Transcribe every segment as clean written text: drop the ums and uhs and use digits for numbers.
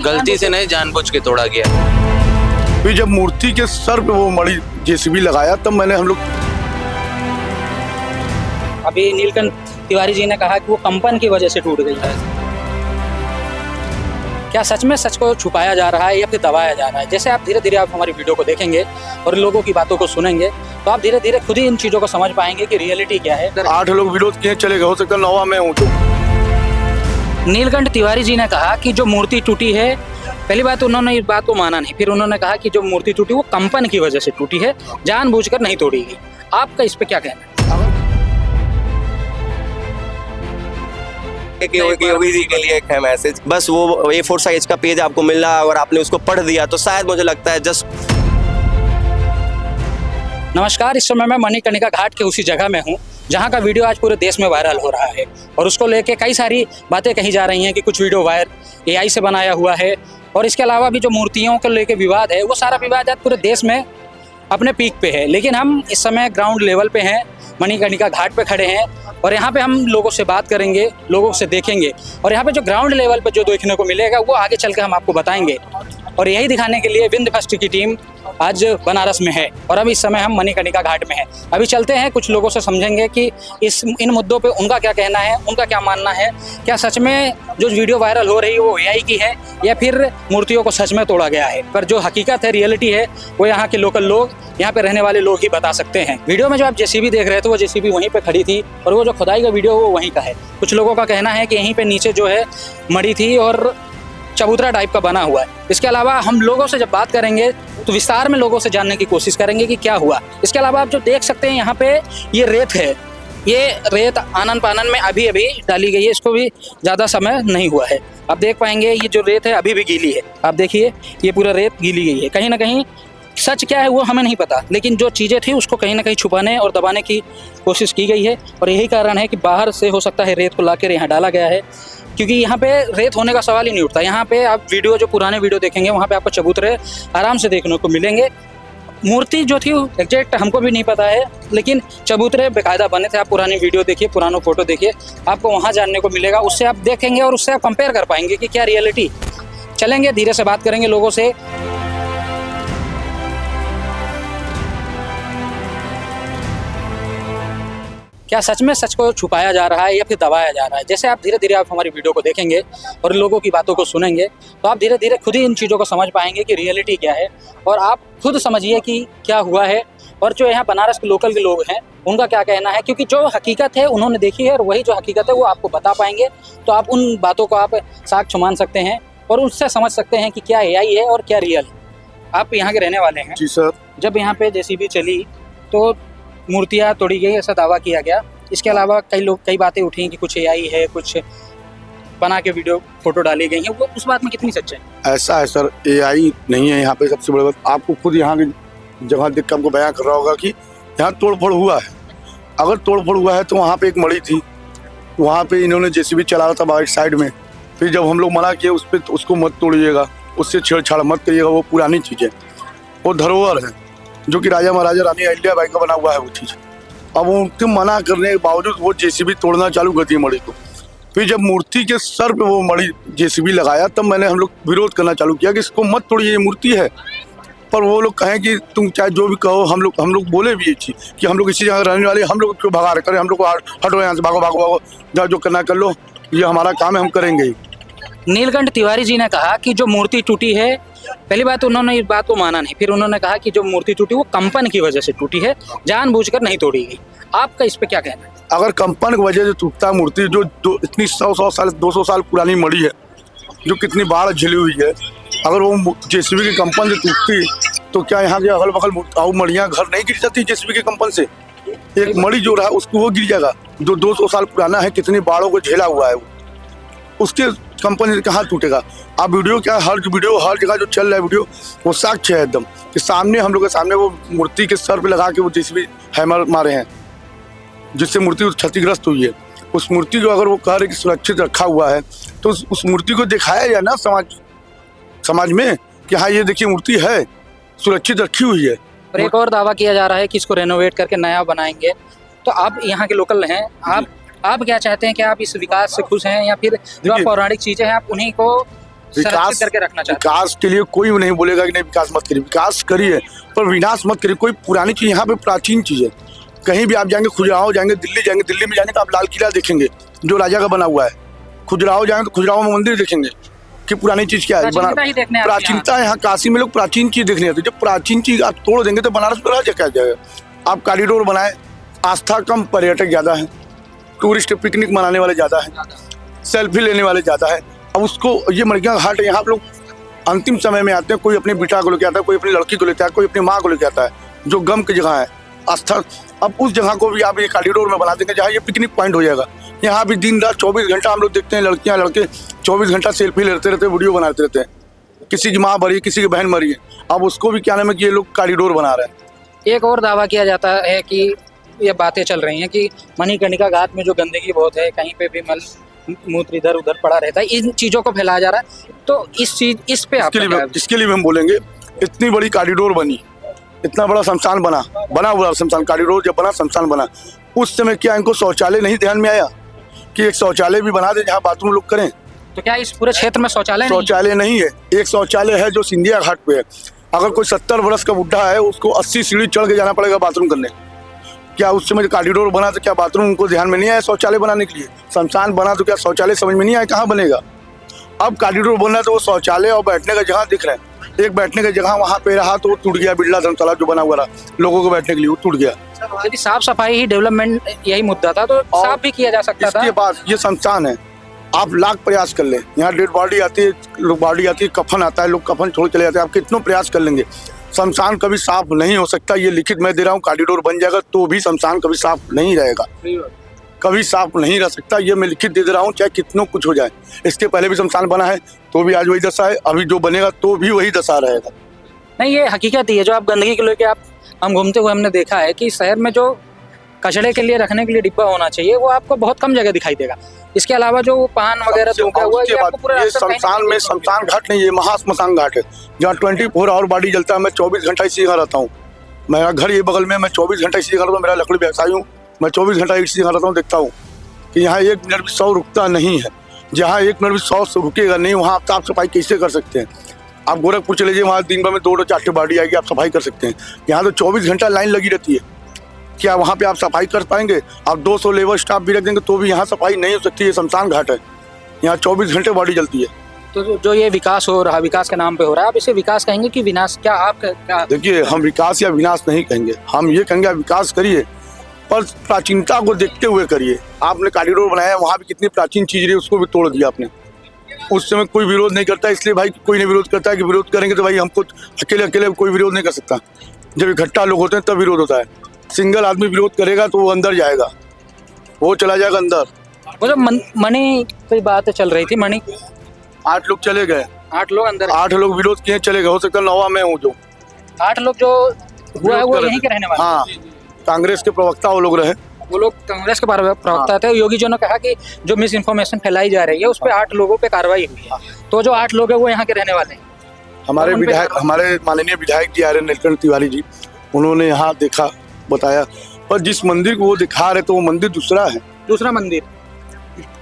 गलती से नहीं, जानबूझ के तोड़ा गया। फिर जब मूर्ति के सर पे वो मणि जेसीबी लगाया तब मैंने हम लोग अभी नीलकंठ तिवारी जी ने कहा कि वो कंपन की वजह से टूट गई है। क्या सच में सच को छुपाया जा रहा है या फिर दबाया जा रहा है? जैसे आप धीरे धीरे आप हमारी वीडियो को देखेंगे और लोगों की बातों को सुनेंगे तो आप धीरे धीरे खुद ही इन चीज़ों को समझ पाएंगे कि रियलिटी क्या है। 8 लोग विरोध किए चले गए, हो सकता है 9वां मैं हूँ। तो नीलकंठ तिवारी जी ने कहा कि जो मूर्ति टूटी है, पहली बात उन्होंने इस बात को माना नहीं, फिर उन्होंने कहा कि जो मूर्ति टूटी वो कंपन की वजह से टूटी है, जानबूझकर नहीं तोड़ी गई। आपका इस पे क्या कहना है? योगी जी के लिए एक है मैसेज, बस वो A4 साइज का पेज आपको मिल रहा है और आपने उसको पढ़ दिया तो शायद मुझे लगता है जस्ट। नमस्कार, इस समय मैं मणिकर्णिका घाट के उसी जगह में हूँ जहाँ का वीडियो आज पूरे देश में वायरल हो रहा है और उसको लेके कई सारी बातें कही जा रही हैं कि कुछ वीडियो AI से बनाया हुआ है और इसके अलावा भी जो मूर्तियों को लेके विवाद है वो सारा विवाद आज पूरे देश में अपने पीक पे है। लेकिन हम इस समय ग्राउंड लेवल पे हैं, मणिकर्णिका घाट पे खड़े हैं और यहाँ पे हम लोगों से बात करेंगे, लोगों से देखेंगे और यहाँ पे जो ग्राउंड लेवल पे जो देखने को मिलेगा वो आगे चल के हम आपको बताएंगे। और यही दिखाने के लिए विंध्य फर्स्ट की टीम आज बनारस में है और अभी इस समय हम मणिकर्णिका घाट में हैं। अभी चलते हैं, कुछ लोगों से समझेंगे कि इन मुद्दों पे उनका क्या कहना है, उनका क्या मानना है। क्या सच में जो वीडियो वायरल हो रही है वो AI की है या फिर मूर्तियों को सच में तोड़ा गया है? पर जो हकीकत है, रियलिटी है, वो यहाँ के लोकल लोग, यहाँ पे रहने वाले लोग ही बता सकते हैं। वीडियो में जो आप JCB देख रहे थे वो JCB वहीं पे खड़ी थी और वो जो खुदाई का वीडियो वो वहीं का है। कुछ लोगों का कहना है कि यहीं पे नीचे जो है मड़ी थी और चबूतरा टाइप का बना हुआ है। इसके अलावा हम लोगों से जब बात करेंगे तो विस्तार में लोगों से जानने की कोशिश करेंगे कि क्या हुआ। इसके अलावा आप जो देख सकते हैं यहाँ पे ये रेत है, ये रेत आनन पानन में अभी अभी डाली गई है, इसको भी ज़्यादा समय नहीं हुआ है। आप देख पाएंगे ये जो रेत है अभी भी गीली है, आप देखिए ये पूरा रेत गीली गई है। कहीं ना कहीं सच क्या है वो हमें नहीं पता, लेकिन जो चीज़ें थी उसको कहीं ना कहीं छुपाने और दबाने की कोशिश की गई है और यही कारण है कि बाहर से हो सकता है रेत को लाकर यहाँ डाला गया है, क्योंकि यहाँ पे रेत होने का सवाल ही नहीं उठता। यहाँ पे आप वीडियो जो पुराने वीडियो देखेंगे वहाँ पे आपको चबूतरे आराम से देखने को मिलेंगे। मूर्ति जो थी एग्जैक्ट हमको भी नहीं पता है, लेकिन चबूतरे बेकायदा बने थे। आप पुरानी वीडियो देखिए, पुराना फोटो देखिए, आपको वहाँ जानने को मिलेगा। उससे आप देखेंगे और उससे आप कंपेयर कर पाएंगे कि क्या रियलिटी। चलेंगे, धीरे से बात करेंगे लोगों से। क्या सच में सच को छुपाया जा रहा है या फिर दबाया जा रहा है? जैसे आप धीरे धीरे आप हमारी वीडियो को देखेंगे और लोगों की बातों को सुनेंगे तो आप धीरे धीरे खुद ही इन चीज़ों को समझ पाएंगे कि रियलिटी क्या है और आप खुद समझिए कि क्या हुआ है और जो यहाँ बनारस के लोकल के लोग हैं उनका क्या कहना है, क्योंकि जो हकीकत है उन्होंने देखी है और वही जो हकीकत है वो आपको बता पाएंगे। तो आप उन बातों को आप साक्ष्य मान सकते हैं और उससे समझ सकते हैं कि क्या AI है और क्या रियल है। आप यहाँ के रहने वाले हैं। जी सर। जब यहाँ पे JCB चली तो मूर्तियाँ तोड़ी गई ऐसा दावा किया गया। इसके अलावा कई बातें उठी कि कुछ AI है, कुछ बना के वीडियो फोटो डाली गई हैं, वो उस बात में कितनी सच्चाई? ऐसा है सर, AI नहीं है यहाँ पे। सबसे बड़ी बात आपको खुद यहाँ की जगह देख के हमको बयां कर रहा होगा कि यहाँ तोड़फोड़ हुआ है। अगर तोड़फोड़ हुआ है तो वहाँ पे एक मड़ी थी, वहाँ पे इन्होंने JCB चला रहा था बाइक साइड में। फिर जब हम लोग मना किए उस पर, उसको मत तोड़िएगा, उससे छेड़छाड़ मत करिएगा, वो पुरानी चीज़ है, वो धरोहर है जो कि राजा महाराजा रानी अहिल्याबाई का बना हुआ है वो चीज़। अब उनके मना करने के बावजूद वो JCB तोड़ना चालू कर दी मड़ी को। फिर जब मूर्ति के सर पे वो मड़ी JCB लगाया तब मैंने हम लोग विरोध करना चालू किया कि इसको मत तोड़िए, ये मूर्ति है। पर वो लोग कहें कि तुम चाहे जो भी कहो, हम लोग बोले भी ये चीज़ कि हम लोग इसी जगह रहने वाले, हम लोग क्यों भगा रहे करें, हम लोग को हटो यहाँ से, भागो भागो भागो, जाओ जो करना कर लो, ये हमारा काम है, हम करेंगे ही। नीलकंठ तिवारी जी ने कहा कि जो मूर्ति टूटी है, पहली बात उन्होंने इस बात को माना नहीं, फिर उन्होंने कहा कि जो मूर्ति टूटी वो कंपन की वजह से टूटी है, जानबूझकर नहीं तोड़ी गई। आपका इस पे क्या कहना है? अगर कंपन की वजह से टूटता मूर्ति जो इतनी 100 साल 200 साल पुरानी मड़ी है, जो कितनी बाढ़ झेली हुई है, अगर वो JCB के कंपन से टूटती तो क्या यहाँ के अगल बगल मड़ियाँ घर नहीं गिर जाती JCB के कंपन से? एक मड़ी जो रहा उसको वो गिर जाएगा जो 200 साल पुराना है, कितनी बाढ़ों को झेला हुआ है, वो उसके कंपनी से कहाँ टूटेगा? आप वीडियो क्या, हर जगह जो चल रहा है वीडियो वो साक्ष्य है एकदम कि सामने, हम लोग के सामने वो मूर्ति के सर पे लगा के वो JCB हैमर मारे हैं, जिससे मूर्ति क्षतिग्रस्त हुई है। उस मूर्ति को अगर वो कह रहे कि सुरक्षित रखा हुआ है तो उस मूर्ति को दिखाया जाए ना समाज में कि हाँ ये देखिए मूर्ति है, सुरक्षित रखी हुई है। और एक और दावा किया जा रहा है कि इसको रेनोवेट करके नया बनाएंगे। तो आप यहाँ के लोकल हैं, आप क्या चाहते हैं कि आप इस विकास से खुश हैं या फिर जो आप पौराणिक चीजें हैं आप उन्हीं को संरक्षित करके रखना चाहते विकास के लिए कोई नहीं बोलेगा कि नहीं विकास मत करिए, विकास करिए पर विनाश मत करिए। कोई पुरानी चीज, यहाँ पे प्राचीन चीज है। कहीं भी आप जाएंगे, खुजराहो जाएंगे, दिल्ली में जाएंगे तो आप लाल किला देखेंगे जो राजा का बना हुआ है। खुजराहो जाएंगे तो खुजराहो में मंदिर देखेंगे कि पुरानी चीज क्या है। प्राचीनता ही देखने आते हैं प्राचीनता यहाँ काशी में लोग प्राचीन चीज देखने आते हैं। जब प्राचीन चीज आप तोड़ देंगे तो बनारस में रह क्या जाएगा। आप कॉरिडोर बनाए, आस्था कम, पर्यटक ज्यादा है, टूरिस्ट पिकनिक मनाने वाले ज्यादा है, सेल्फी लेने वाले ज्यादा है। अब उसको, ये मणिकर्णिका घाट है, यहाँ आप लोग अंतिम समय में आते हैं। कोई अपनी बेटा को लेकर आता है, कोई अपनी लड़की को लेकर आता है, कोई अपनी माँ को लेकर आता है, जो गम की जगह है, आस्था। अब उस जगह को भी आप ये कॉरिडोर में बना देंगे जहाँ ये पिकनिक पॉइंट हो जाएगा। यहाँ भी दिन रात 24 घंटा हम लोग देखते हैं, लड़कियाँ लड़के 24 घंटा सेल्फी लेते रहते हैं, वीडियो बनाते रहते हैं। किसी की माँ मरी, किसी की बहन मरी है, अब उसको भी क्या नाम है कि ये लोग कॉरिडोर बना रहे हैं। एक और दावा किया जाता है कि ये बातें चल रही हैं कि मणिकर्णिका घाट में जो गंदगी बहुत है, कहीं पे भी मल मूत्र इधर उधर पड़ा रहता है, इन चीजों को फैलाया जा रहा है। तो इस पे इसके लिए भी हम बोलेंगे, इतनी बड़ी कॉरिडोर बनी, इतना बड़ा शमशान बना हुआ शमशान, कॉरिडोर जब बना, शमशान बना, उस समय क्या इनको शौचालय नहीं ध्यान में आया कि एक शौचालय भी बना दे जहाँ बाथरूम लोग करें। तो क्या इस पूरे क्षेत्र में शौचालय नहीं है? एक शौचालय है जो सिंधिया घाट पे है। अगर कोई 70 वर्ष का बुढ़ा है, उसको 80 सीढ़ी चढ़ के जाना पड़ेगा बाथरूम करने। क्या उस समय कॉरिडोर बना तो क्या बाथरूम उनको ध्यान में नहीं आया शौचालय बनाने के लिए? शमशान बना तो क्या शौचालय समझ में नहीं आया? कहाँ बनेगा? अब कॉरिडोर बनना तो वो शौचालय और बैठने का जगह दिख रहा है। एक बैठने का जगह वहाँ पे रहा तो वो टूट गया, बिरला धर्मशाला जो बना हुआ रहा लोगों को बैठने के लिए, वो टूट गया। यदि साफ सफाई ही डेवलपमेंट यही मुद्दा था तो साफ भी किया जा सकता था। इसके बाद ये शमशान है, आप लाख प्रयास कर लें, यहाँ डेड बॉडी आती है, बॉडी आती है, कफन आता है, लोग कफन छोड़ चले जाते हैं, आप कितनों प्रयास कर लेंगे, शमशान कभी साफ नहीं हो सकता। ये लिखित मैं दे रहा हूँ, कॉरिडोर बन जाएगा तो भी शमशान कभी साफ नहीं रहेगा, कभी साफ नहीं रह सकता। ये मैं लिखित दे रहा हूँ, चाहे कितनों कुछ हो जाए। इसके पहले भी शमशान बना है तो भी आज वही दशा है, अभी जो बनेगा तो भी वही दशा रहेगा। नहीं, ये हकीकत ही है। जो आप गंदगी को लेकर आप हम घूमते हुए हमने देखा है कि शहर में जो कचड़े के लिए रखने के लिए डिब्बा होना चाहिए वो आपको बहुत कम जगह दिखाई देगा। इसके अलावा जो पान वगैरह थूका हुआ है, ये शमशान में शमशान घाट नहीं, ये महाश्मशान घाट है जहाँ 24 आवर बॉडी जलता है। मैं 24 घंटा इसी जगह रहता हूँ, मेरा घर ये बगल में, मैं 24 घंटा इसी जगह रहता हूँ। मेरा लकड़ी व्यवसायी हूँ, मैं 24 घंटा इसी जगह रहता हूँ, देखता हूँ कि यहाँ 1 मिनट भी 100 रुकता नहीं है। जहाँ 1 मिनट भी 100 रुकेगा नहीं, वहाँ आप साफ सफाई कैसे कर सकते हैं? आप गोरखपुर चले जाइए, वहाँ दिन भर में 2-4 बॉडी आएगी, आप सफाई कर सकते हैं। यहाँ तो 24 घंटा लाइन लगी रहती है, क्या वहाँ पे आप सफाई कर पाएंगे? आप 200 लेबर स्टाफ भी रख देंगे तो भी यहाँ सफाई नहीं हो सकती है। शमशान घाट है, यहाँ 24 घंटे बॉडी जलती है। तो जो ये विकास हो रहा, विकास के नाम पे हो रहा है, आप इसे विकास कहेंगे कि विनाश? क्या आप क्या? देखिए, हम विकास या विनाश नहीं कहेंगे, हम ये कहेंगे विकास करिए पर प्राचीनता को देखते हुए करिए। आपने कॉरिडोर बनाया, वहाँ भी कितनी प्राचीन चीज रही, उसको भी तोड़ दिया आपने। उस समय कोई विरोध नहीं करता, इसलिए भाई कोई नहीं विरोध करता है कि विरोध करेंगे तो भाई हमको अकेले कोई विरोध नहीं कर सकता। जब इकट्ठा लोग होते हैं तब विरोध होता है। सिंगल आदमी विरोध करेगा तो वो अंदर जाएगा, वो चला जाएगा अंदर। वो जो मणि की बात चल रही थी, मणि 8 लोग चले गए, 8 लोग अंदर, 8 लोग विरोध किए चले गए। हो सकता है 9वां मैं हूँ जो 8 लोग जो हुआ है वो यहीं के रहने वाले। हाँ, कांग्रेस के प्रवक्ता वो लोग रहे, वो लोग कांग्रेस के प्रवक्ता थे। योगी जी ने कहा कि जो मिस इन्फॉर्मेशन फैलाई जा रही है उस पर 8 लोगों पे कार्रवाई हुई है। तो जो 8 लोग हैं वो यहाँ के रहने वाले हैं। हमारे विधायक, हमारे माननीय विधायक जी आर्य नीलकंठ तिवारी जी, उन्होंने यहाँ देखा, बताया, पर जिस मंदिर को वो दिखा रहे तो वो मंदिर दूसरा है, दूसरा मंदिर।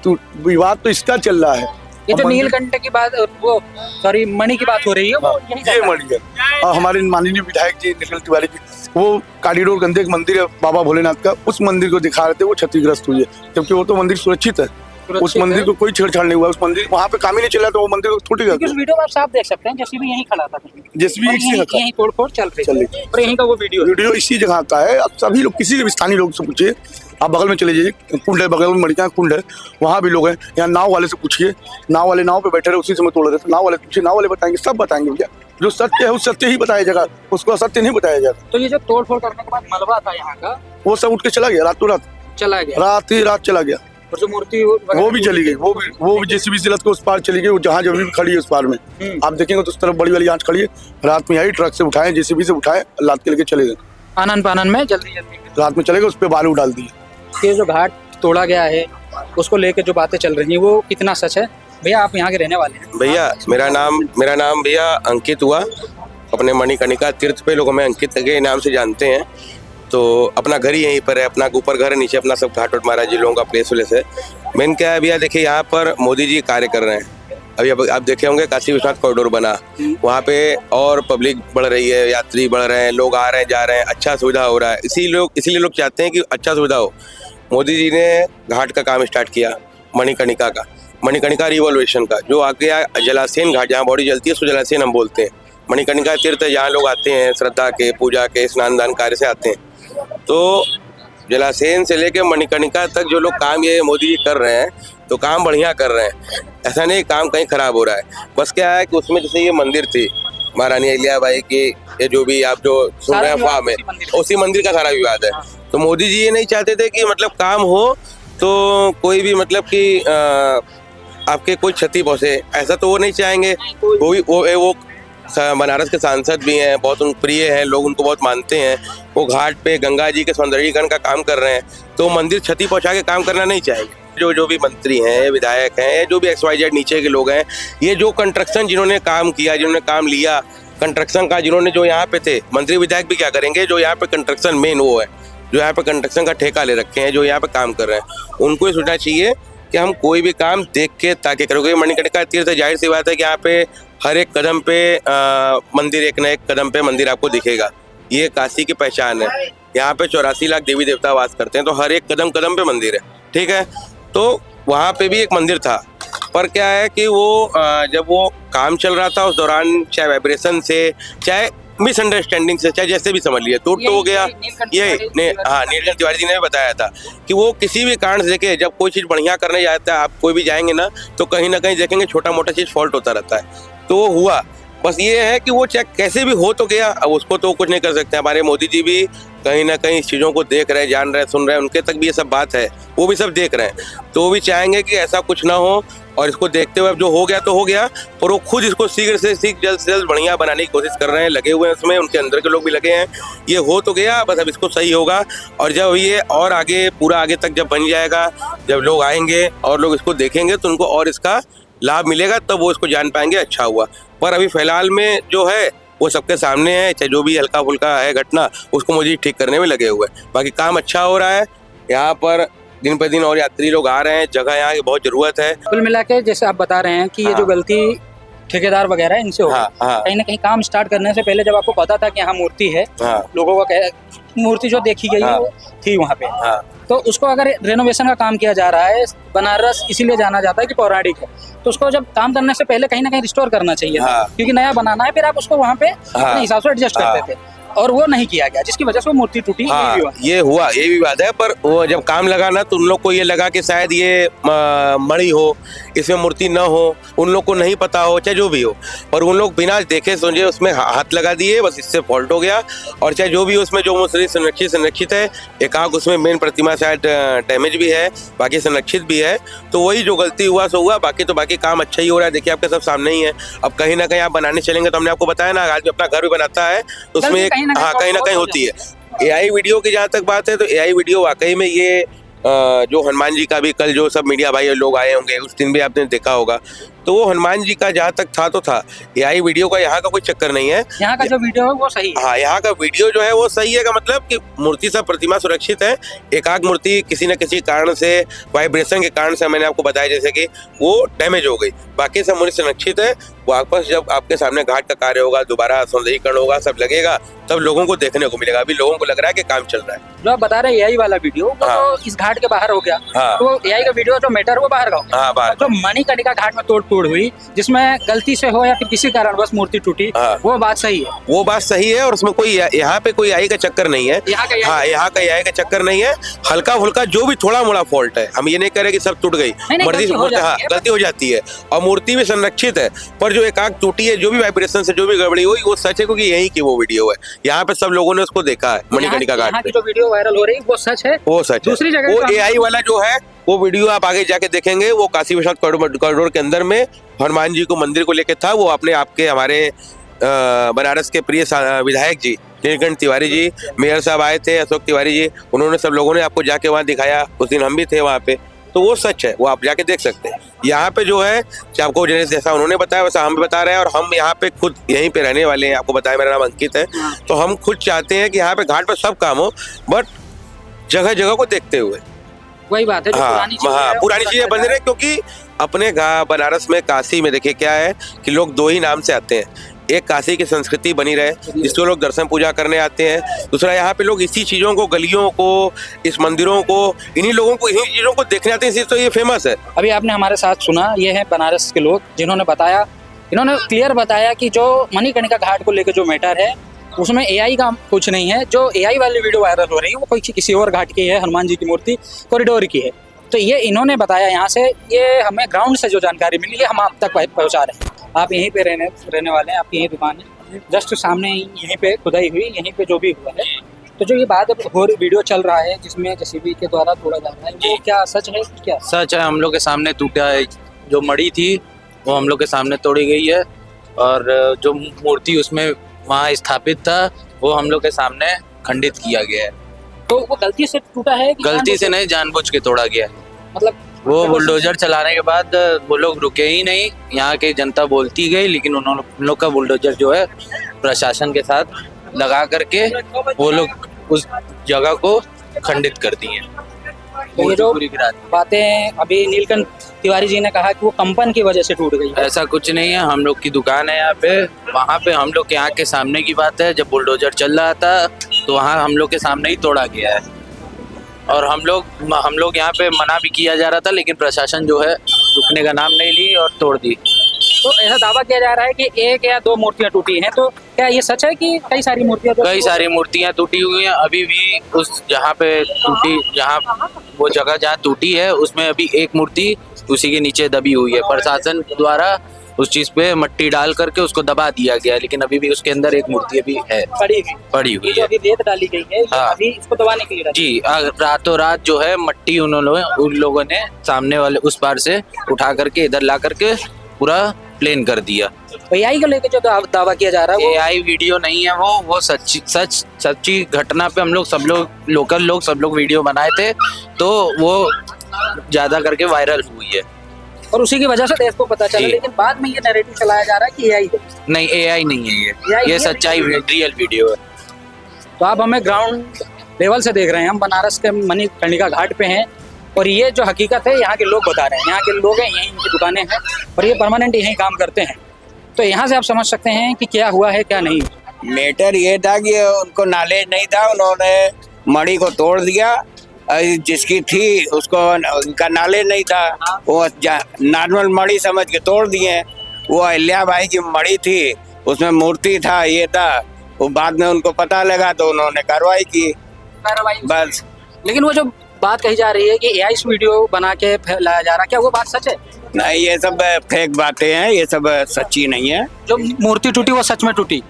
तो विवाद तो इसका चल रहा है। ये जो नीलकंठ की बात, वो सॉरी मणि की बात हो रही है, वो ये मणि है। और हमारे माननीय विधायक जी नीलकंठ तिवारी जी, वो कॉरिडोर गंदे एक मंदिर है बाबा भोलेनाथ का, उस मंदिर को दिखा रहे थे, वो क्षतिग्रस्त हुई है, जबकि वो तो मंदिर सुरक्षित है। उस मंदिर को कोई छेड़छाड़ नहीं हुआ, उस मंदिर वहाँ पे काम ही नहीं चला तो वो मंदिर को टूटेगा। इस वीडियो में आप साफ देख सकते हैं जेसीबी यहीं खड़ा था, जेसीबी यहीं तोड़-फोड़ चल रही है और यहीं का वो वीडियो इसी जगह का है। अब सभी लोग, किसी भी स्थानीय लोग से पूछिए, आप बगल में चले जाइए, कुंड है बगल में, मणिकर्णिका कुंड है, वहाँ भी लोग हैं। यहाँ नाव वाले से पूछिए, नाव वाले नाव पे बैठे रहे, उसी समय तोड़ रहे थे। नाव वाले पूछिए, नाव वाले बताएंगे, सब बताएंगे भैया। जो सत्य है वो सत्य ही बताया जाएगा, उसको असत्य नहीं बताया जाएगा। तो ये जो तोड़-फोड़ करने के बाद मलबा था यहाँ का, वो सब उठ के चला गया, रातों रात चला गया, रात ही रात चला गया। और जो मूर्ति वो भी चली गई, वो भी जेसीबी से लद के उस पार चली गई, जहाँ जब भी खड़ी है उस पार में। आप देखेंगे तो उस तरफ बड़ी वाली आंच खड़ी है, रात में आई, ट्रक से उठाए, जेसीबी से उठाए, लाद के लेके चले गए। आनन पानन में जल्दी रात में चले गए, उस पर बालू डाल दिए। ये जो घाट तोड़ा गया है उसको लेके जो बातें चल रही हैं वो कितना सच है? भैया आप यहाँ के रहने वाले हैं? भैया मेरा नाम भैया अंकित हुआ। अपने मणिकर्णिका तीर्थ पे लोग हमें अंकित के नाम से जानते हैं। तो अपना घर ही यहीं पर है, अपना ऊपर घर है, नीचे अपना सब घाट महाराज जी लोगों का प्लेस व्लेस है। मेन क्या है भैया, देखिए यहाँ पर मोदी जी कार्य कर रहे हैं, अभी अब आप देखे होंगे काशी विश्वनाथ कॉरिडोर बना, वहाँ पे और पब्लिक बढ़ रही है, यात्री बढ़ रहे हैं, लोग आ रहे हैं जा रहे हैं, अच्छा सुविधा हो रहा है। इसीलिए लोग चाहते हैं कि अच्छा सुविधा हो। मोदी जी ने घाट का काम स्टार्ट किया, मणिकर्णिका का, मणिकर्णिका रिवॉल्यूशन का, जो आगे जलासेन घाट जहाँ बॉडी जलती है उसको जलासेन हम बोलते हैं। मणिकर्णिका तीर्थ है जहाँ लोग आते हैं श्रद्धा के, पूजा के, स्नान दान कार्य से आते हैं। तो जलासेन से लेके मणिकर्णिका तक जो लोग काम ये मोदी जी कर रहे हैं तो काम बढ़िया कर रहे हैं, ऐसा नहीं काम कहीं खराब हो रहा है। बस क्या है कि उसमें जैसे ये मंदिर थी महारानी अहिल्याबाई की, ये जो भी आप जो सुन रहे हैं अफवाह में, उसी मंदिर का सारा विवाद है। तो मोदी जी ये नहीं चाहते थे कि मतलब काम हो तो कोई भी मतलब कि आपके कोई क्षति पहुंचे, ऐसा तो वो नहीं चाहेंगे। वो बनारस के सांसद भी हैं, बहुत उन प्रिय हैं, लोग उनको बहुत मानते हैं। वो घाट पे गंगा जी के सौंदर्यीकरण का काम कर रहे हैं, तो मंदिर क्षति पहुंचा के काम करना नहीं चाहेंगे। जो भी मंत्री हैं, विधायक हैं, जो भी XYZ नीचे के लोग हैं, ये जो कंस्ट्रक्शन जिन्होंने काम किया, जिन्होंने काम लिया कंस्ट्रक्शन का, जिन्होंने जो यहाँ पे थे, मंत्री विधायक भी क्या करेंगे, जो यहाँ पे कंस्ट्रक्शन मेन वो है, जो यहाँ पे कंस्ट्रक्शन का ठेका ले रखे हैं, जो यहाँ पे काम कर रहे हैं, उनको ये सोचना चाहिए कि हम कोई भी काम देख के ताकि करोगे। मणिकर्णिका तीर्थ जाहिर सी बात है कि यहाँ पे हर एक कदम पे मंदिर, एक न एक कदम पे मंदिर आपको दिखेगा। ये काशी की पहचान है। यहाँ पे 84 लाख देवी देवता वास करते हैं, तो हर एक कदम कदम पे मंदिर है, ठीक है। तो वहाँ पे भी एक मंदिर था, पर क्या है कि वो जब वो काम चल रहा था उस दौरान, चाहे वाइब्रेशन से, चाहे मिसअंडरस्टैंडिंग से, चाहे जैसे भी समझ लिया, टूट तो हो गया। ये हाँ, नीलकंठ तिवारी जी ने भी बताया था कि वो किसी भी कारण से देखे, जब कोई चीज़ बढ़िया करने जाता है, आप कोई भी जाएंगे ना तो कहीं ना कहीं देखेंगे छोटा मोटा चीज़ फॉल्ट होता रहता है। तो वो हुआ, बस ये है कि वो चाहे कैसे भी हो तो गया, अब उसको तो कुछ नहीं कर सकते। हमारे मोदी जी भी कहीं ना कहीं इस चीज़ों को देख रहे हैं, जान रहे हैं, सुन रहे हैं, उनके तक भी ये सब बात है, वो भी सब देख रहे हैं। तो वो भी चाहेंगे कि ऐसा कुछ ना हो, और इसको देखते हुए अब जो हो गया तो हो गया, पर वो खुद इसको शीघ्र से जल्द से जल्द बढ़िया बनाने की कोशिश कर रहे हैं, लगे हुए हैं उसमें, उनके अंदर के लोग भी लगे हैं। ये हो तो गया, बस अब इसको सही होगा, और जब ये और आगे पूरा आगे तक जब बन जाएगा, जब लोग आएंगे और लोग इसको देखेंगे तो उनको और इसका लाभ मिलेगा, तब वो इसको जान पाएंगे अच्छा हुआ। पर अभी फिलहाल में जो है वो सबके सामने है, चाहे जो भी हल्का फुल्का है घटना, उसको मुझे ठीक करने में लगे हुए हैं। बाकी काम अच्छा हो रहा है, यहाँ पर दिन पे दिन और यात्री लोग आ रहे हैं, जगह यहाँ की बहुत जरूरत है। कुल मिला के जैसे आप बता रहे हैं कि ये जो गलती ठेकेदार वगैरह इनसे हो, कहीं ना कहीं काम स्टार्ट करने से पहले जब आपको पता था कि यहाँ मूर्ति है, लोगों का मूर्ति जो देखी गई वो थी वहाँ पे, तो उसको अगर रेनोवेशन का काम किया जा रहा है, बनारस इसीलिए जाना जाता है कि पौराणिक है, तो उसको जब काम करने से पहले कहीं ना कहीं रिस्टोर करना चाहिए था, क्योंकि नया बनाना है, फिर आप उसको वहाँ पे अपने हिसाब से एडजस्ट करते थे, और वो नहीं किया गया, जिसकी वजह से वो मूर्ति टूटी। ये हुआ, ये विवाद है। पर वो जब काम लगा ना तो उन लोग को ये लगा कि शायद ये मणि हो, इसमें मूर्ति न हो, उन लोग को नहीं पता हो, चाहे जो भी हो, और उन लोग बिना देखे समझे उसमें हाथ लगा दिए, बस इससे फॉल्ट हो गया। और चाहे जो भी उसमें जो मूर्ति संरक्षित है, एक आग उसमें मेन प्रतिमा शायद डैमेज भी है, बाकी संरक्षित भी है, तो वही जो गलती हुआ सो हुआ, बाकी तो बाकी काम अच्छा ही हो रहा है। देखिए आपके सब सामने ही है। अब कहीं ना कहीं आप बनाने चलेंगे तो हमने आपको बताया ना, आदमी अपना घर भी बनाता है तो उसमें एक कहीं ना कहीं होती है। AI वीडियो की जहाँ तक बात है तो AI वीडियो वाकई में ये जो हनुमान जी का भी कल जो सब मीडिया भाई लोग आए होंगे उस दिन भी आपने देखा होगा, तो वो हनुमान जी का जहाँ तक था तो था। AI वीडियो का यहाँ का कोई चक्कर नहीं है, यहाँ का जो वीडियो है वो सही है। हाँ, यहाँ का वीडियो जो है वो सही है, का मतलब कि मूर्ति सब प्रतिमा सुरक्षित है। एक आग मूर्ति किसी न किसी कारण से, वाइब्रेशन के कारण से, मैंने आपको बताया जैसे कि वो डैमेज हो गई, बाकी सब मूर्ति संरक्षित है। वापस जब आपके सामने घाट का कार्य होगा, दोबारा सौंदर्यीकरण होगा, सब लगेगा, तब लोगों को देखने को मिलेगा। अभी लोगों को लग रहा है कि काम चल रहा है। जो आप बता रहे हैं AI वाला वीडियो, वो तो इस घाट के बाहर हो गया, तो AI का वीडियो जो मैटर वो बाहर का हो गया। जो मणिकर्णिका घाट में तोड़ हुई, जिसमें गलती से हो या फिर किसी कारणवश मूर्ति टूटी, वो बात सही है, वो बात सही है। और उसमें कोई यहाँ पे कोई AI का चक्कर नहीं है, यहाँ का AI का चक्कर नहीं है। हल्का फुल्का जो भी थोड़ा मोड़ा फॉल्ट है, हम ये नहीं कह रहे कि सब टूट गई, गलती हो जाती है, और मूर्ति भी संरक्षित है। पर जो एक आग टूटी है, जो भी वाइब्रेशन से जो भी गड़बड़ी हुई, वो सच है, क्योंकि यही की वो वीडियो है। यहाँ पे सब लोगों ने उसको देखा है, मणिकर्णिका घाट पे जो वीडियो वायरल हो रही है वो सच है, वो सच है। दूसरी जगह वो AI वाला जो है वो वीडियो आप आगे जाके देखेंगे, वो काशी विश्वनाथ कॉरिडोर के अंदर में हनुमान जी को मंदिर को लेके था। वो अपने आपके हमारे बनारस के प्रिय विधायक जी नीलकंठ तिवारी जी, मेयर साहब आए थे, अशोक तिवारी जी, उन्होंने सब लोगों ने आपको जाके वहाँ दिखाया। उस दिन हम भी थे वहाँ पे, तो वो सच है, वो आप जाके देख सकते हैं। यहाँ पे जो है आपको जैसा उन्होंने बताया वैसा हम भी बता रहे हैं, और हम यहाँ पे खुद यहीं पे रहने वाले हैं। आपको बताया मेरा नाम अंकित है, तो हम खुद चाहते हैं कि यहाँ पे घाट पे सब काम हो, बट जगह जगह को देखते हुए। वही बात है, पुरानी चीजें बन रही, क्योंकि अपने बनारस में, काशी में देखिए क्या है कि लोग दो ही नाम से आते हैं। एक काशी की संस्कृति बनी रहे जिसको लोग दर्शन पूजा करने आते हैं, दूसरा यहाँ पे लोग इसी चीज़ों को, गलियों को, इस मंदिरों को, इन्हीं लोगों को, इन्हीं चीज़ों को देखने आते हैं, इसलिए तो ये फेमस है। अभी आपने हमारे साथ सुना, ये है बनारस के लोग जिन्होंने बताया, इन्होंने क्लियर बताया कि जो मणिकर्णिका घाट को लेकर जो मैटर है उसमें एआई का कुछ नहीं है। जो एआई वाली वीडियो वायरल हो रही है वो कोई किसी और घाट की है, हनुमान जी की मूर्ति कॉरिडोर की है। तो ये इन्होंने बताया यहाँ से, ये हमें ग्राउंड से जो जानकारी मिली है हम आप तक पहुँचा रहे हैं। आप यहीं पे रहने वाले हैं, आपकी यही दुकान है, जस्ट सामने यहीं पे खुदाई हुई, यहीं पे जो भी हुआ है। तो जो ये बात अब हो रही, वीडियो चल रहा है जिसमें जेसीबी के द्वारा तोड़ा जा रहा है, वो क्या सच है? क्या सच है, हम लोग के सामने टूटा है। जो मड़ी थी वो हम लोग के सामने तोड़ी गई है और जो मूर्ति उसमें वहाँ स्थापित था वो हम लोग के सामने खंडित किया गया है। तो वो गलती से टूटा है कि गलती से नहीं, जानबूझ के तोड़ा गया है। मतलब वो बुलडोजर चलाने के बाद वो लोग रुके ही नहीं, यहाँ की जनता बोलती गई, लेकिन उन लोग का बुलडोजर जो है प्रशासन के साथ लगा करके वो लोग उस जगह को खंडित कर दिए। तो ये जो बातें अभी नीलकंठ तिवारी जी ने कहा कि वो कंपन की वजह से टूट गई है, ऐसा कुछ नहीं है। हम लोग की दुकान है यहाँ पे, वहाँ पे हम लोग के यहाँ के सामने की बात है। जब बुलडोजर चल रहा था तो वहाँ हम लोग के सामने ही तोड़ा गया है और हम लोग यहाँ पे मना भी किया जा रहा था, लेकिन प्रशासन जो है रुकने का नाम नहीं ली और तोड़ दी। तो ऐसा दावा किया जा रहा है कि एक या दो मूर्तियां टूटी हैं, तो क्या ये सच है कि कई सारी मूर्तियां टूटी हुई हैं? अभी भी उस जहाँ वो जगह जहाँ टूटी है उसमें अभी एक मूर्ति उसी के नीचे दबी हुई है। प्रशासन द्वारा उस चीज पे मट्टी डाल करके उसको दबा दिया गया, लेकिन अभी भी उसके अंदर एक मूर्ति अभी है पड़ी हुई है। अभी रेत डाली गई है, हाँ। अभी इसको दबाने के लिए जी, रातों रात जो है मट्टी उन लोगों ने सामने वाले उस पार से उठा करके इधर ला करके पूरा प्लेन कर दिया। एआई को लेकर जो दावा किया जा रहा है एआई वीडियो नहीं है, वो सच्ची घटना पे हम लोग सब लोग लोकल लोग सब लोग वीडियो बनाए थे, तो वो ज्यादा करके वायरल हुई है और उसी की वजह से देश को पता चला। लेकिन बाद में ये नैरेटिव चलाया जा रहा है कि एआई है। नहीं, एआई नहीं है, ये सच्चाई रियल वीडियो है। तो आप हमें ग्राउंड लेवल से देख रहे हैं, हम बनारस के मणिकर्णिका घाट पे हैं और ये जो हकीकत है यहाँ के लोग बता रहे हैं। यहाँ के लोग हैं, यहीं इनकी दुकानें हैं और ये परमानेंट यहीं काम करते हैं। तो यहाँ से आप समझ सकते हैं कि क्या हुआ है क्या नहीं। मैटर ये था कि उनको नॉलेज नहीं था, उन्होंने मणि को तोड़ दिया। जिसकी थी उसको उनका नॉलेज नहीं था, वो नॉर्मल मणि समझ के तोड़ दिए। वो अहिल्या बाई की मणि थी, उसमें मूर्ति था, ये था। वो बाद में उनको पता लगा तो उन्होंने कार्रवाई की बस। लेकिन वो जो बात कही जा रही है कि एआई वीडियो बना के फैलाया जा रहा है, क्या वो बात सच है? नहीं, ये सब फेक बातें हैं, ये सब सच्ची नहीं है। जो मूर्ति टूटी वो सच में टूटी?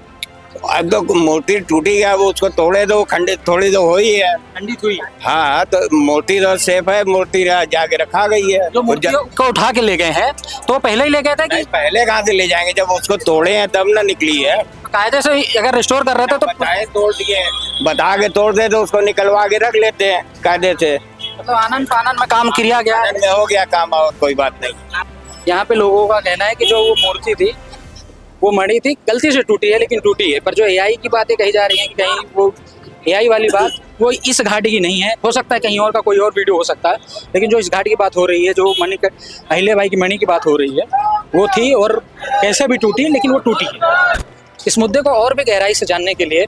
अब तो मूर्ति टूटी है, वो उसको तोड़े दो, खंडित थोड़ी तो हो ही है, खंडित हुई। हाँ, तो मूर्ति तो सेफ है, मूर्ति जाके रखा गई है। जो मूर्तियों को उठा के ले गए हैं तो पहले ही ले गए थे कि पहले कहाँ से ले जाएंगे? जब उसको तोड़े हैं तब ना निकली है। कायदे से अगर रिस्टोर कर रहे थे तो बताए तोड़ दिए, बता के तोड़ दे तो उसको निकलवा के रख लेते हैं कायदे से। मतलब आनंद फानन में काम किया गया, में हो गया काम, और कोई बात नहीं। यहाँ पे लोगों का कहना है कि जो वो मूर्ति थी, वो मणि थी, गलती से टूटी है, लेकिन टूटी है। पर जो एआई की बातें कही जा रही हैं कि कहीं वो एआई वाली बात वो इस घाटी की नहीं है। हो सकता है कहीं और का कोई और वीडियो हो सकता है, लेकिन जो इस घाटी की बात हो रही है, जो अहिल्या बाई की मणि की बात हो रही है, वो थी और कैसे भी टूटी, लेकिन वो टूटी है। इस मुद्दे को और भी गहराई से जानने के लिए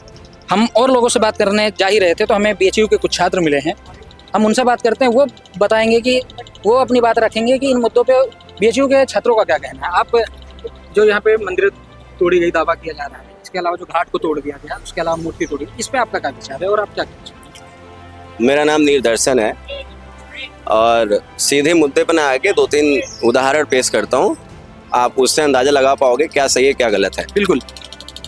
हम और लोगों से बात करने जा ही रहे थे, तो हमें बीएचयू के कुछ छात्र मिले हैं। हम उनसे बात करते हैं, वो बताएंगे कि वो अपनी बात रखेंगे कि इन मुद्दों पे बीएचयू के छात्रों का क्या कहना है। आप जो यहाँ पे मंदिर तोड़ी गई दावा किया जा रहा है, इसके अलावा जो घाट को तोड़ दिया गया, उसके अलावा मूर्ति तोड़ी, इस पे आपका क्या विचार है और आप क्या कहना चाहते हैं? मेरा नाम नीलदर्शन है और सीधे मुद्दे पर ना आके 2-3 उदाहरण पेश करता हूँ, आप उससे अंदाजा लगा पाओगे क्या सही है क्या गलत है। बिल्कुल।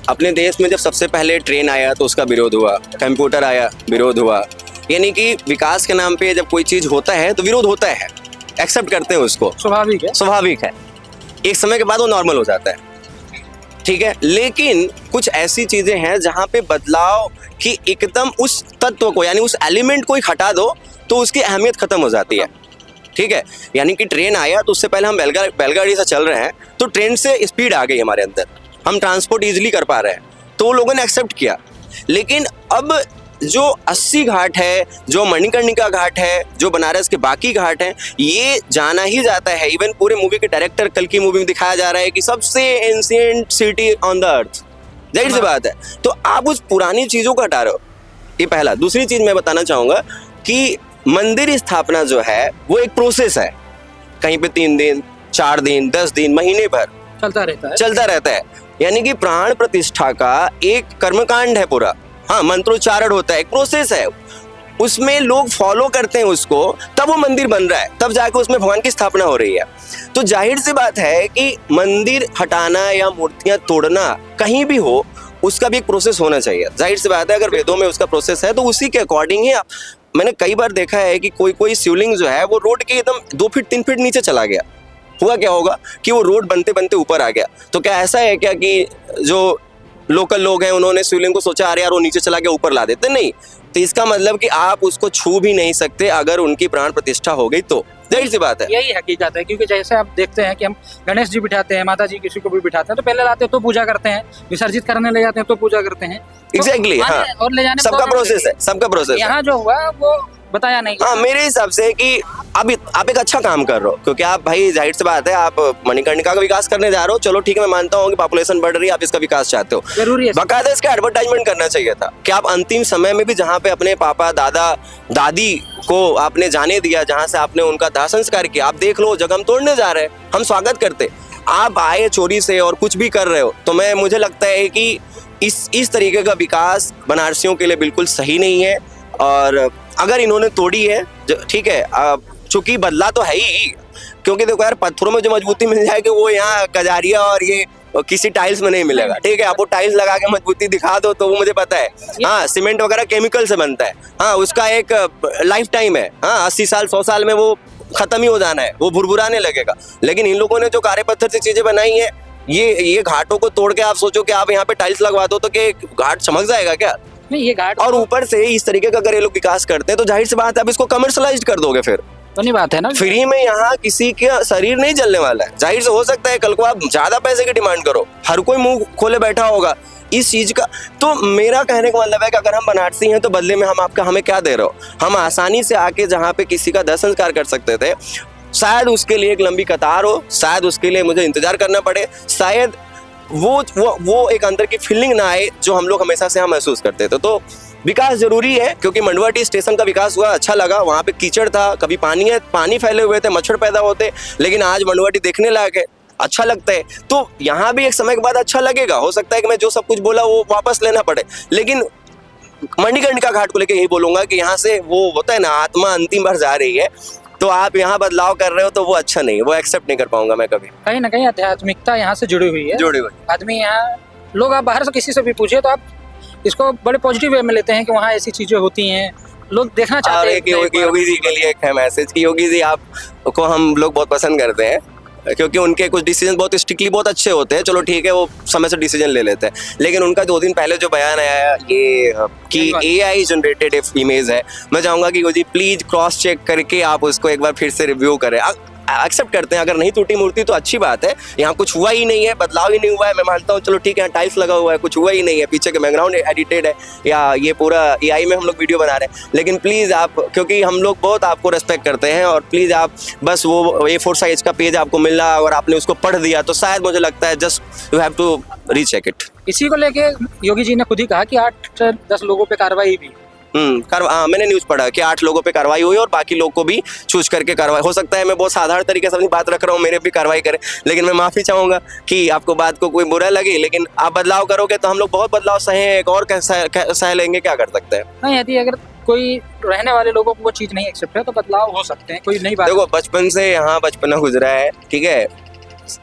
अपने देश में जब सबसे पहले ट्रेन आया तो उसका विरोध हुआ, कंप्यूटर आया विरोध हुआ। यानी कि विकास के नाम पे जब कोई चीज होता है तो विरोध होता है, एक्सेप्ट करते हैं उसको, स्वाभाविक है। एक समय के बाद वो नॉर्मल हो जाता है, ठीक है। लेकिन कुछ ऐसी चीजें हैं जहां पे बदलाव की एकदम उस तत्व को, यानी उस एलिमेंट को ही हटा दो तो उसकी अहमियत खत्म हो जाती है, ठीक है। यानी कि ट्रेन आया तो उससे पहले हम बैलगाड़ी से चल रहे हैं, तो ट्रेन से स्पीड आ गई हमारे अंदर, हम ट्रांसपोर्ट इजीली कर पा रहे हैं, तो लोगों ने एक्सेप्ट किया। लेकिन अब जो 80 घाट है, जो मणिकर्णिका घाट है, जो बनारस के बाकी घाट हैं, ये जाना ही जाता है। इवन पूरे मूवी के डायरेक्टर कल की मूवी में दिखाया जा रहा है कि सबसे ancient city on the earth. जाहिर सी बात है, तो आप उस पुरानी चीजों को हटा रहे हो, ये पहला। दूसरी चीज मैं बताना चाहूंगा कि मंदिर स्थापना जो है वो एक प्रोसेस है। कहीं पे 3 दिन, 4 दिन, 10 दिन, महीने भर चलता रहता है। यानी कि प्राण प्रतिष्ठा का एक कर्मकांड है पूरा। हाँ, मंत्रोच्चारण होता है, एक प्रोसेस है, उसमें लोग फॉलो करते हैं उसको, तब वो मंदिर बन रहा है, तब जाके उसमें भगवान की स्थापना हो रही है। तो जाहिर सी बात है कि मंदिर हटाना या मूर्तियां तोड़ना कहीं भी हो, उसका भी एक प्रोसेस होना चाहिए। जाहिर सी बात है, अगर वेदों में उसका प्रोसेस है तो उसी के अकॉर्डिंग ही मैंने कई बार देखा है कि कोई शिवलिंग जो है वो रोड के एकदम 2 फीट 3 फीट नीचे चला गया। हुआ क्या होगा कि वो रोड बनते बनते ऊपर आ गया। तो क्या ऐसा है क्या कि जो लोकल लोग हैं उन्होंने शिवलिंग को सोचा अरे यार वो नीचे चला गया ऊपर ला देते? नहीं। तो इसका मतलब कि आप उसको छू भी नहीं सकते अगर उनकी प्राण प्रतिष्ठा हो गई तो। जाहिर सी बात है, यही हकीकत है। क्योंकि जैसे आप देखते हैं कि हम गणेश जी बिठाते हैं, माता जी किसी को भी बिठाते हैं, तो पहले लाते हैं तो पूजा करते हैं, विसर्जित करने ले जाते हैं तो पूजा करते हैं। एग्जैक्टली। हाँ, और ले जाने सबका प्रोसेस है, सबका प्रोसेस है। यहाँ जो हुआ वो बताया नहीं। हाँ, मेरे हिसाब से कि आप एक अच्छा काम कर रहे हो, क्योंकि आप भाई जाहिर सी बात है आप मणिकर्णिका का विकास करने जा रहे हो। चलो ठीक है, मैं मानता हूँ कि पॉपुलेशन बढ़ रही है, आप इसका विकास चाहते हो, जरूरी है। बाकायदा इसका एडवर्टाइजमेंट करना चाहिए था कि आप अंतिम समय में भी जहाँ पे अपने पापा दादा दादी को आपने जाने दिया, जहाँ से आपने उनका दाह संस्कार किया, आप देख लो जगह हम तोड़ने जा रहे हैं, हम स्वागत करते। आप आए चोरी से और कुछ भी कर रहे हो, तो मुझे लगता है कि इस तरीके का विकास बनारसियों के लिए बिल्कुल सही नहीं है। और अगर इन्होंने तोड़ी है, ठीक है, चूंकि बदला तो है ही, क्योंकि देखो यार पत्थरों में जो मजबूती मिल जाएगी वो यहाँ कजारिया और ये किसी टाइल्स में नहीं मिलेगा। ठीक है, आप वो टाइल्स लगा के मजबूती दिखा दो तो वो मुझे पता है। हाँ, सीमेंट वगैरह केमिकल से बनता है। हाँ, उसका एक लाइफ टाइम है। हाँ, 80 साल 100 साल में वो खत्म ही हो जाना है, वो भुरभुराने लगेगा। लेकिन इन लोगों ने जो काले पत्थर से चीजें बनाई है, ये घाटों को तोड़ के आप सोचो कि आप यहाँ पे टाइल्स लगवा दो तो क्या घाट चमक जाएगा क्या? नहीं, ये घाट और ऊपर से इस तरीके का अगर ये लोग विकास करते हैं तो जाहिर सी बात है आप इसको कमर्शलाइज कर दोगे। फिर तो नहीं बात है ना, फ्री में यहाँ किसी का शरीर नहीं जलने वाला है। जाहिर से हो सकता है कल को आप ज्यादा पैसे की डिमांड करो, हर कोई मुंह खोले बैठा होगा इस चीज का। तो मेरा कहने का मतलब है कि अगर हम बनारसी हैं तो बदले में हमें क्या दे रहे हो? हम आसानी से आके जहाँ पे किसी का दाह संस्कार कर सकते थे, शायद उसके लिए एक लंबी कतार हो, शायद उसके लिए मुझे इंतजार करना पड़े, शायद वो एक अंदर की फीलिंग ना आए जो हम लोग हमेशा से महसूस करते थे। तो विकास जरूरी है, क्योंकि मंडुआडीह स्टेशन का विकास हुआ, अच्छा लगा। वहाँ पे कीचड़ था, कभी पानी फैले हुए थे, मच्छर पैदा होते, लेकिन आज मंडुआडीह देखने लायक है, अच्छा लगता है। तो यहाँ भी एक समय के बाद अच्छा लगेगा। हो सकता है कि मैं जो सब कुछ बोला वो वापस लेना पड़े, लेकिन मणिकर्णिका घाट को लेकर यही बोलूंगा कि यहाँ से वो होता है ना, आत्मा अंतिम बार जा रही है, तो आप यहाँ बदलाव कर रहे हो तो वो अच्छा नहीं, वो एक्सेप्ट नहीं कर पाऊंगा मैं कभी। कहीं ना कहीं आध्यात्मिकता यहाँ से जुड़ी हुई है। आदमी यहाँ, लोग आप बाहर से किसी से भी पूछे तो आप इसको बड़े पॉजिटिव वे में लेते हैं कि वहाँ ऐसी चीजें होती हैं, लोग देखना चाहते हैं। योगी जी के लिए एक है मैसेज कि योगी जी आपको हम लोग बहुत पसंद करते हैं, क्योंकि उनके कुछ डिसीजन बहुत स्ट्रिक्टली बहुत अच्छे होते हैं। चलो ठीक है, वो समय से डिसीजन ले लेते हैं, लेकिन उनका 2 दिन पहले जो बयान आया ये कि AI जनरेटेड इमेज है, मैं चाहूंगा कि जी प्लीज क्रॉस चेक करके आप उसको एक बार फिर से रिव्यू करें। एक्सेप्ट करते हैं, अगर नहीं टूटी मूर्ति तो अच्छी बात है, यहाँ कुछ हुआ ही नहीं है, बदलाव ही नहीं हुआ है, मैं मानता हूँ। चलो ठीक है, टाइल्स लगा हुआ है, कुछ हुआ ही नहीं है, पीछे के बैकग्राउंड एडिटेड है, या ये पूरा AI में हम लोग वीडियो बना रहे हैं, लेकिन प्लीज़ आप, क्योंकि हम लोग बहुत आपको रेस्पेक्ट करते हैं, और प्लीज़ आप बस वो A4 साइज का पेज आपको मिल रहा और आपने उसको पढ़ दिया तो शायद मुझे लगता है just you have to recheck it. इसी को लेके योगी जी ने खुद ही कहा कि 8-10 लोगों पे कार्रवाई भी। मैंने न्यूज पढ़ा कि 8 लोगों पे कार्रवाई हुई और बाकी लोग को भी चूज करके कार्रवाई। हो सकता है मैं बहुत साधारण तरीके से अपनी बात रख रहा हूँ, मेरे भी कार्रवाई करें, लेकिन मैं माफी चाहूंगा कि आपको बात को कोई बुरा लगे, लेकिन आप बदलाव करोगे तो हम लोग बहुत बदलाव सहे, एक और सह लेंगे, क्या कर सकते हैं। नहीं, यदि अगर कोई रहने वाले लोगों को वो चीज नहीं एक्सेप्ट है तो बदलाव हो सकते हैं, कोई नई बात। देखो, बचपन से यहाँ बचपना गुजरा है, ठीक है,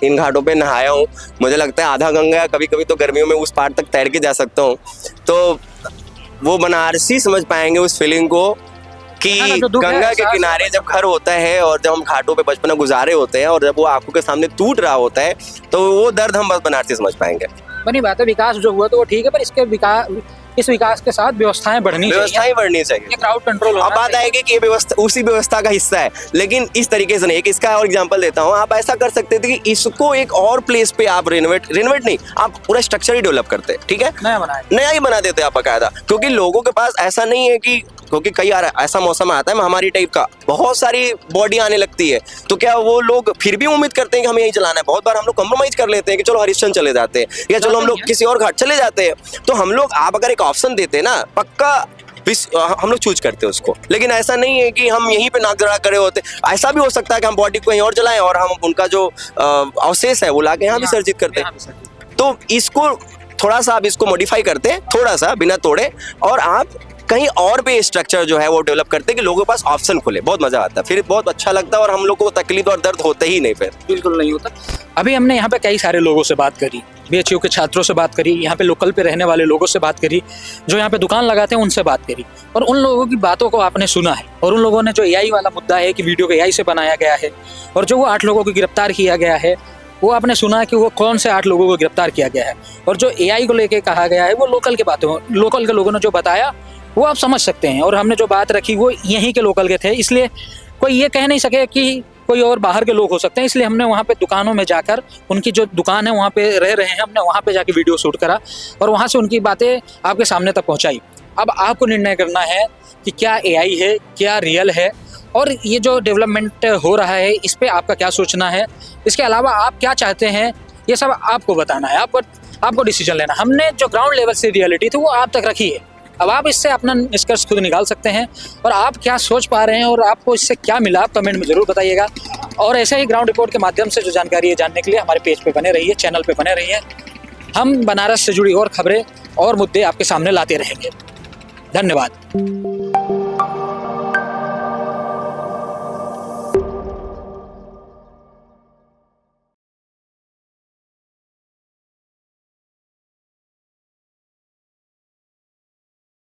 इन घाटों पे नहाया हूँ, मुझे लगता है आधा गंगा, कभी कभी तो गर्मियों में उस पार तक तैर के जा सकता हूँ। तो वो बनारसी समझ पाएंगे उस फीलिंग को कि गंगा के किनारे जब घर होता है और जब हम घाटों पे बचपना गुजारे होते हैं और जब वो आंखों के सामने टूट रहा होता है तो वो दर्द हम बस बनारसी समझ पाएंगे। बनी बात है, विकास जो हुआ तो वो ठीक है, पर इसके इस विकास के साथ व्यवस्थाएं बढ़नी व्यवस्थाएं बढ़नी चाहिए, ये क्राउड कंट्रोल अब बात आएगी कि ये व्यवस्था उसी व्यवस्था का हिस्सा है, लेकिन इस तरीके से नहीं। एक इसका और एग्जांपल देता हूँ, आप ऐसा कर सकते थे कि इसको एक और प्लेस पे आप रिनोवेट नहीं, आप पूरा स्ट्रक्चर ही डेवलप करते, ठीक है, नया ही बना देते आप बाकायदा, क्योंकि लोगों के पास ऐसा नहीं है कि, क्योंकि कई बार ऐसा मौसम आता है महामारी टाइप का, बहुत सारी बॉडी आने लगती है, तो क्या वो लोग फिर भी उम्मीद करते हैं कि हमें यही चलाना है। बहुत बार हम लोग कॉम्प्रोमाइज कर लेते हैं कि चलो हरिश्चंद्र चले जाते हैं, या चलो हम लोग किसी और घाट चले जाते हैं। तो हम लोग, आप अगर एक ऑप्शन देते ना, पक्का हम लोग चूज करते हैं उसको। लेकिन ऐसा नहीं है कि हम यहीं पे नाक जड़ा करे होते, ऐसा भी हो सकता है कि हम बॉडी को कहीं और जलाएं और हम उनका जो अवशेष है वो लाके यहाँ विसर्जित करते हैं। तो इसको थोड़ा सा आप इसको मॉडिफाई करते हैं, थोड़ा सा बिना तोड़े, और आप कहीं और भी स्ट्रक्चर जो है वो डेवलप करते हैं कि लोगों के पास ऑप्शन खुले, बहुत मजा आता है, फिर बहुत अच्छा लगता है, और हम लोग को तकलीफ और दर्द होते ही नहीं, फिर बिल्कुल नहीं होता। अभी हमने यहाँ पे कई सारे लोगों से बात करी, BHU के छात्रों से बात करी, यहाँ पे लोकल पे रहने वाले लोगों से बात करी, जो यहाँ पे दुकान लगाते हैं उनसे बात करी, और उन लोगों की बातों को आपने सुना है। और उन लोगों ने जो AI वाला मुद्दा है कि वीडियो को AI से बनाया गया है, और जो वो 8 लोगों को गिरफ्तार किया गया है, वो आपने सुना कि वो कौन से 8 लोगों को गिरफ्तार किया गया है, और जो AI को लेके कहा गया है वो लोकल के बातों, लोकल के लोगों ने जो बताया वो आप समझ सकते हैं। और हमने जो बात रखी वो यहीं के लोकल के थे, इसलिए कोई ये कह नहीं सके कि कोई और बाहर के लोग हो सकते हैं। इसलिए हमने वहाँ पे दुकानों में जाकर, उनकी जो दुकान है वहाँ पे रह रहे हैं, हमने वहाँ पे जाके वीडियो शूट करा और वहाँ से उनकी बातें आपके सामने तक पहुँचाई। अब आपको निर्णय करना है कि क्या AI है, क्या रियल है, और ये जो डेवलपमेंट हो रहा है इस पर आपका क्या सोचना है, इसके अलावा आप क्या चाहते हैं, ये सब आपको बताना है, आपको डिसीजन लेना। हमने जो ग्राउंड लेवल से रियलिटी थी वो आप तक रखी है। अब आप इससे अपना निष्कर्ष खुद निकाल सकते हैं, और आप क्या सोच पा रहे हैं और आपको इससे क्या मिला, आप कमेंट में ज़रूर बताइएगा। और ऐसे ही ग्राउंड रिपोर्ट के माध्यम से जो जानकारी है जानने के लिए हमारे पेज पे बने रहिए, चैनल पे बने रहिए। हम बनारस से जुड़ी और खबरें और मुद्दे आपके सामने लाते रहेंगे। धन्यवाद।